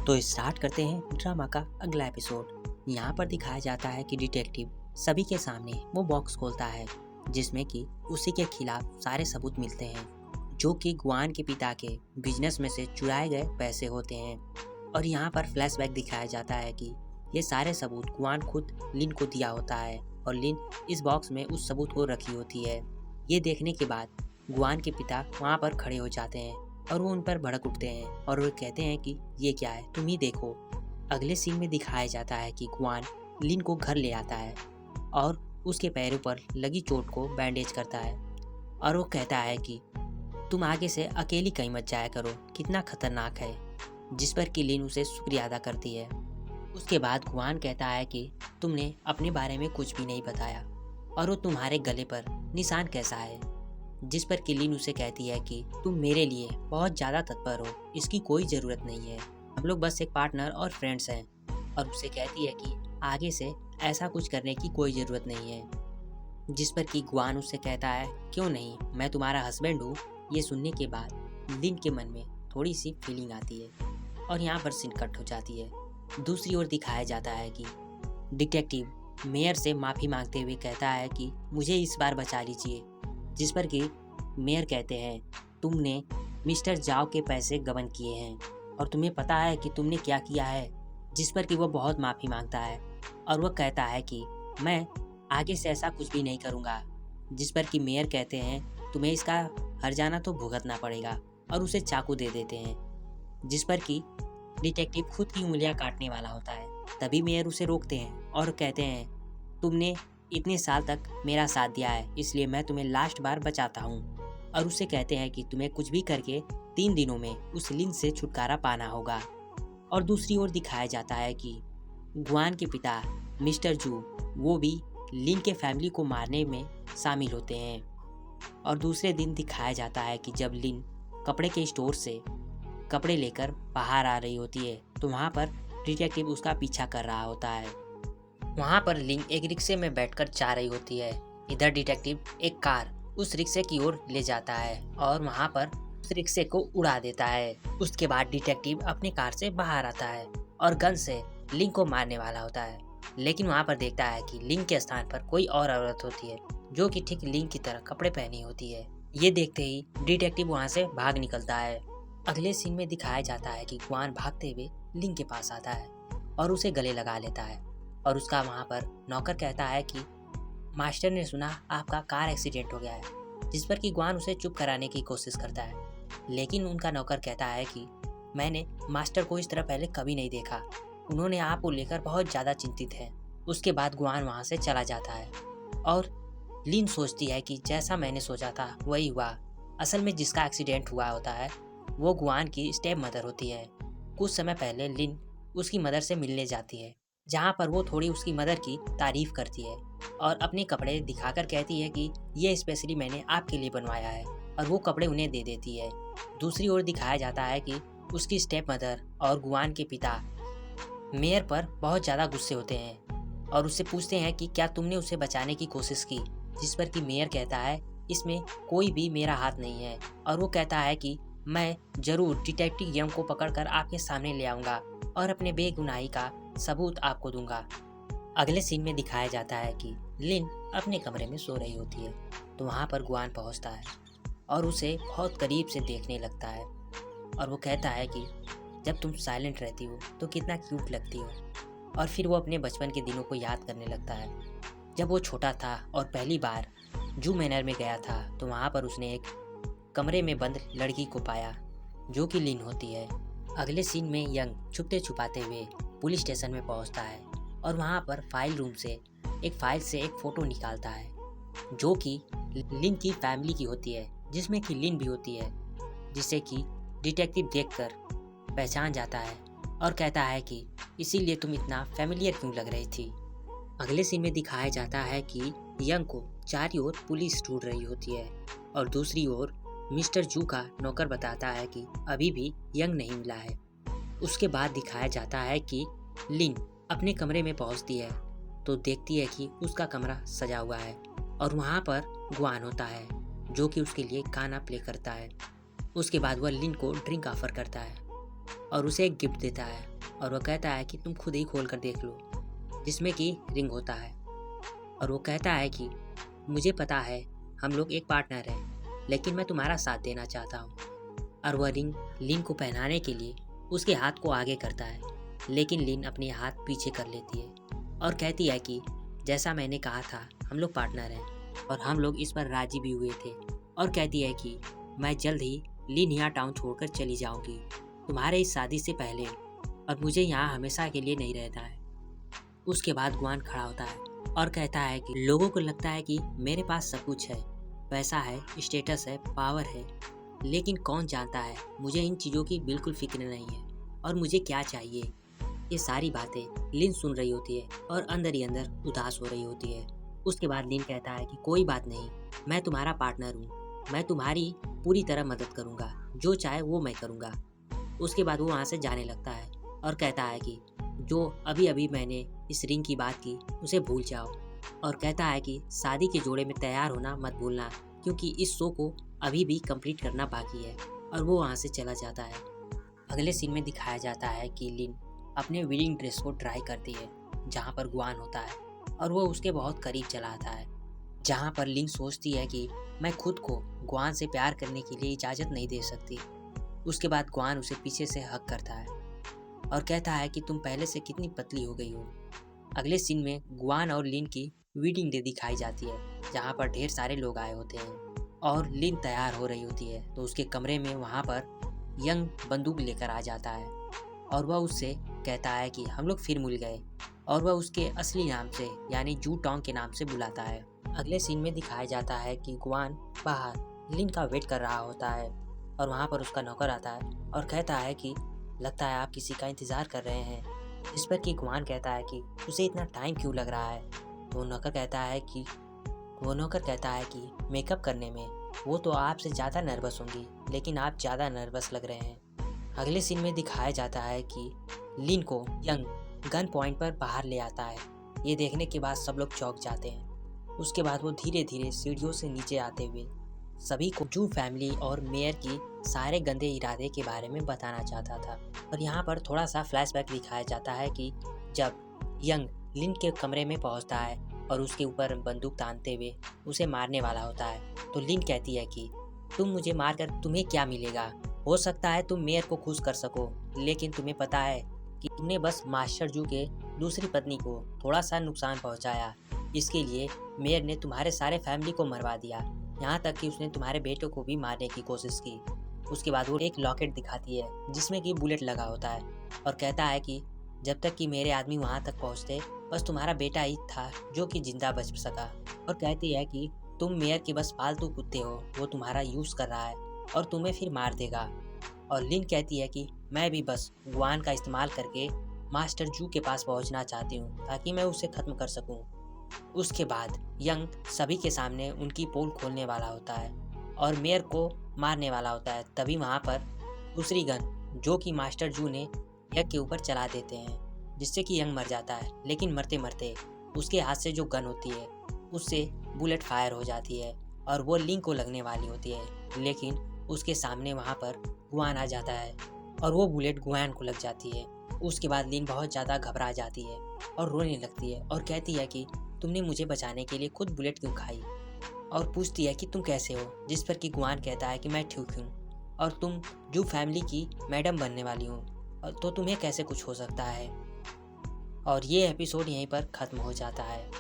तो स्टार्ट करते हैं ड्रामा का अगला एपिसोड। यहाँ पर दिखाया जाता है कि डिटेक्टिव सभी के सामने वो बॉक्स खोलता है जिसमें कि उसी के खिलाफ सारे सबूत मिलते हैं जो कि गुआन के पिता के बिजनेस में से चुराए गए पैसे होते हैं। और यहाँ पर फ्लैशबैक दिखाया जाता है कि ये सारे सबूत गुआन खुद लिन को दिया होता है और लिन इस बॉक्स में उस सबूत को रखी होती है। ये देखने के बाद गुआन के पिता वहाँ पर खड़े हो जाते हैं और वो उन पर भड़क उठते हैं और वो कहते हैं कि ये क्या है, तुम ही देखो। अगले सीन में दिखाया जाता है कि गुआन लिन को घर ले आता है और उसके पैरों पर लगी चोट को बैंडेज करता है और वो कहता है कि तुम आगे से अकेली कहीं मत जाया करो, कितना खतरनाक है। जिस पर कि लिन उसे शुक्रिया अदा करती है। उसके बाद गुआन कहता है कि तुमने अपने बारे में कुछ भी नहीं बताया और वो तुम्हारे गले पर निशान कैसा है। जिस पर कि लिन उसे कहती है कि तुम मेरे लिए बहुत ज़्यादा तत्पर हो, इसकी कोई ज़रूरत नहीं है, हम लोग बस एक पार्टनर और फ्रेंड्स हैं। और उसे कहती है कि आगे से ऐसा कुछ करने की कोई ज़रूरत नहीं है। जिस पर कि गुआन उससे कहता है क्यों नहीं, मैं तुम्हारा हस्बैंड हूँ। ये सुनने के बाद लिन के मन में थोड़ी सी फीलिंग आती है और यहाँ पर सीन कट हो जाती है। दूसरी ओर दिखाया जाता है कि डिटेक्टिव मेयर से माफ़ी मांगते हुए कहता है कि मुझे इस बार बचा लीजिए। जिस पर कि मेयर कहते हैं तुमने मिस्टर जाओ के पैसे गबन किए हैं और तुम्हें पता है कि तुमने क्या किया है। जिस पर कि वो बहुत माफ़ी मांगता है और वह कहता है कि मैं आगे से ऐसा कुछ भी नहीं करूँगा। जिस पर कि मेयर कहते हैं तुम्हें इसका हर्जाना तो भुगतना पड़ेगा और उसे चाकू दे देते हैं। जिस पर कि डिटेक्टिव खुद की उंगलियां काटने वाला होता है। तभी मेयर उसे रोकते हैं और कहते हैं तुमने इतने साल तक मेरा साथ दिया है, इसलिए मैं तुम्हें लास्ट बार बचाता हूँ। और उसे कहते हैं कि तुम्हें कुछ भी करके 3 दिनों में उस लिन से छुटकारा पाना होगा। और दूसरी ओर दिखाया जाता है कि गुआन के पिता मिस्टर जू वो भी लिन के फैमिली को मारने में शामिल होते हैं। और दूसरे दिन दिखाया जाता है कि जब लिन कपड़े के स्टोर से कपड़े लेकर बाहर आ रही होती है तो वहाँ पर डिटेक्टिव उसका पीछा कर रहा होता है। वहाँ पर लिन एक रिक्शे में बैठकर जा रही होती है। इधर डिटेक्टिव एक कार उस रिक्शे की ओर ले जाता है और वहाँ पर उस रिक्शे को उड़ा देता है। उसके बाद डिटेक्टिव अपनी कार से बाहर आता है और गन से लिन को मारने वाला होता है, लेकिन वहाँ पर देखता है कि लिन के स्थान पर कोई और औरत होती है जो कि ठीक लिन की तरह कपड़े पहनी होती है। ये देखते ही डिटेक्टिव वहाँ से भाग निकलता है। अगले सीन में दिखाया जाता है कि गुआन भागते हुए लिन के पास आता है और उसे गले लगा लेता है और उसका वहाँ पर नौकर कहता है कि मास्टर ने सुना आपका कार एक्सीडेंट हो गया है। जिस पर कि गुआन उसे चुप कराने की कोशिश करता है, लेकिन उनका नौकर कहता है कि मैंने मास्टर को इस तरह पहले कभी नहीं देखा, उन्होंने आपको लेकर बहुत ज़्यादा चिंतित है। उसके बाद गुआन वहाँ से चला जाता है और लिन सोचती है कि जैसा मैंने सोचा था वही हुआ। असल में जिसका एक्सीडेंट हुआ होता है वो गुआन की स्टेप मदर होती है। कुछ समय पहले लिन उसकी मदर से मिलने जाती है, जहाँ पर वो थोड़ी उसकी मदर की तारीफ करती है और अपने कपड़े दिखाकर कहती है कि ये स्पेशली मैंने आपके लिए बनवाया है, और वो कपड़े उन्हें दे देती है। दूसरी ओर दिखाया जाता है कि उसकी स्टेप मदर और गुआन के पिता मेयर पर बहुत ज़्यादा गुस्से होते हैं और उससे पूछते हैं कि क्या तुमने उसे बचाने की कोशिश की। जिस पर कि मेयर कहता है इसमें कोई भी मेरा हाथ नहीं है, और वो कहता है कि मैं ज़रूर डिटेक्टिव यंग को पकड़कर आपके सामने ले आऊँगा और अपने बेगुनाही का सबूत आपको दूंगा। अगले सीन में दिखाया जाता है कि लिन अपने कमरे में सो रही होती है तो वहाँ पर गुआन पहुँचता है और उसे बहुत करीब से देखने लगता है और वो कहता है कि जब तुम साइलेंट रहती हो तो कितना क्यूट लगती हो। और फिर वो अपने बचपन के दिनों को याद करने लगता है, जब वो छोटा था और पहली बार जू मैनर में गया था तो वहाँ पर उसने एक कमरे में बंद लड़की को पाया जो कि लिन होती है। अगले सीन में यंग छुपते छुपाते हुए पुलिस स्टेशन में पहुंचता है और वहां पर फाइल रूम से एक फ़ोटो निकालता है जो कि लिन की फैमिली की होती है, जिसमें कि लिन भी होती है, जिसे कि डिटेक्टिव देखकर पहचान जाता है और कहता है कि इसीलिए तुम इतना फैमिलियर क्यों लग रही थी। अगले सीन में दिखाया जाता है कि यंग को चारों ओर पुलिस ढूंढ रही होती है और दूसरी ओर मिस्टर जू का नौकर बताता है कि अभी भी यंग नहीं मिला है। उसके बाद दिखाया जाता है कि लिन अपने कमरे में पहुंचती है तो देखती है कि उसका कमरा सजा हुआ है और वहां पर गुआन होता है जो कि उसके लिए गाना प्ले करता है। उसके बाद वह लिन को ड्रिंक ऑफर करता है और उसे एक गिफ्ट देता है और वो कहता है कि तुम खुद ही खोल कर देख लो, जिसमें कि रिंग होता है। और वो कहता है कि मुझे पता है हम लोग एक पार्टनर हैं, लेकिन मैं तुम्हारा साथ देना चाहता हूँ। और वह रिंग लिन को पहनाने के लिए उसके हाथ को आगे करता है, लेकिन लिन अपने हाथ पीछे कर लेती है और कहती है कि जैसा मैंने कहा था हम लोग पार्टनर हैं और हम लोग इस पर राजी भी हुए थे। और कहती है कि मैं जल्द ही लिन यहाँ टाउन छोड़कर चली जाऊंगी तुम्हारे इस शादी से पहले, और मुझे यहाँ हमेशा के लिए नहीं रहना है। उसके बाद गुआन खड़ा होता है और कहता है कि लोगों को लगता है कि मेरे पास सब कुछ है, पैसा है, स्टेटस है, पावर है, लेकिन कौन जानता है मुझे इन चीज़ों की बिल्कुल फिक्र नहीं है और मुझे क्या चाहिए। ये सारी बातें लिन सुन रही होती है और अंदर ही अंदर उदास हो रही होती है। उसके बाद लिन कहता है कि कोई बात नहीं, मैं तुम्हारा पार्टनर हूँ, मैं तुम्हारी पूरी तरह मदद करूँगा, जो चाहे वो मैं करूँगा। उसके बाद वो वहाँ से जाने लगता है और कहता है कि जो अभी अभी मैंने इस रिंग की बात की उसे भूल जाओ, और कहता है कि शादी के जोड़े में तैयार होना मत भूलना, क्योंकि इस शो को अभी भी कंप्लीट करना बाकी है। और वो वहाँ से चला जाता है। अगले सीन में दिखाया जाता है कि लिन अपने वेडिंग ड्रेस को ट्राई करती है जहाँ पर गुआन होता है, और वो उसके बहुत करीब चला आता है, जहाँ पर लिन सोचती है कि मैं खुद को गुआन से प्यार करने के लिए इजाज़त नहीं दे सकती। उसके बाद गुआन उसे पीछे से हक करता है और कहता है कि तुम पहले से कितनी पतली हो गई हो। अगले सीन में गुआन और लिन की वेडिंग डे दिखाई जाती है, जहाँ पर ढेर सारे लोग आए होते हैं और लिन तैयार हो रही होती है, तो उसके कमरे में वहाँ पर यंग बंदूक लेकर आ जाता है और वह उससे कहता है कि हम लोग फिर मिल गए, और वह उसके असली नाम से यानी जू टोंग के नाम से बुलाता है। अगले सीन में दिखाया जाता है कि गुआन बाहर लिन का वेट कर रहा होता है और वहाँ पर उसका नौकर आता है और कहता है कि लगता है आप किसी का इंतज़ार कर रहे हैं। इस पर कि गुआन कहता है कि उसे इतना टाइम क्यों लग रहा है। तो वो नौकर कहता है कि मेकअप करने में वो तो आपसे ज़्यादा नर्वस होंगी, लेकिन आप ज़्यादा नर्वस लग रहे हैं। अगले सीन में दिखाया जाता है कि लिन को यंग गन पॉइंट पर बाहर ले आता है। ये देखने के बाद सब लोग चौंक जाते हैं। उसके बाद वो धीरे धीरे सीढ़ियों से नीचे आते हुए सभी को जू फैमिली और मेयर की सारे गंदे इरादे के बारे में बताना चाहता था। और यहाँ पर थोड़ा सा फ्लैशबैक दिखाया जाता है कि जब यंग लिन के कमरे में पहुँचता है और उसके ऊपर बंदूक तानते हुए उसे मारने वाला होता है, तो लिन कहती है कि तुम मुझे मारकर तुम्हें क्या मिलेगा, हो सकता है तुम मेयर को खुश कर सको, लेकिन तुम्हें पता है कि तुमने बस मास्टर जू के दूसरी पत्नी को थोड़ा सा नुकसान पहुंचाया। इसके लिए मेयर ने तुम्हारे सारे फैमिली को मरवा दिया, यहाँ तक कि उसने तुम्हारे बेटों को भी मारने की कोशिश की। उसके बाद वो एक लॉकेट दिखाती है जिसमें कि बुलेट लगा होता है और कहता है कि जब तक कि मेरे आदमी वहाँ तक पहुँचते बस तुम्हारा बेटा ही था जो कि जिंदा बच सका। और कहती है कि तुम मेयर के बस पालतू कुत्ते हो, वो तुम्हारा यूज़ कर रहा है और तुम्हें फिर मार देगा। और लिन कहती है कि मैं भी बस गुआन का इस्तेमाल करके मास्टर जू के पास पहुंचना चाहती हूँ ताकि मैं उसे ख़त्म कर सकूँ। उसके बाद यंग सभी के सामने उनकी पोल खोलने वाला होता है और मेयर को मारने वाला होता है। तभी वहाँ पर दूसरी गन जो कि मास्टर जू ने यंग के ऊपर चला देते हैं, जिससे कि यंग मर जाता है। लेकिन मरते मरते उसके हाथ से जो गन होती है उससे बुलेट फायर हो जाती है और वो लिन को लगने वाली होती है, लेकिन उसके सामने वहाँ पर गुआन आ जाता है और वो बुलेट गुआन को लग जाती है। उसके बाद लिन बहुत ज़्यादा घबरा जाती है और रोने लगती है और कहती है कि तुमने मुझे बचाने के लिए खुद बुलेट क्यों खाई, और पूछती है कि तुम कैसे हो, जिस पर कि गुआन कहता है कि मैं ठीक हूँ और तुम जू फैमिली की मैडम बनने वाली हो, तो तुम्हें कैसे कुछ हो सकता है। और ये एपिसोड यहीं पर ख़त्म हो जाता है।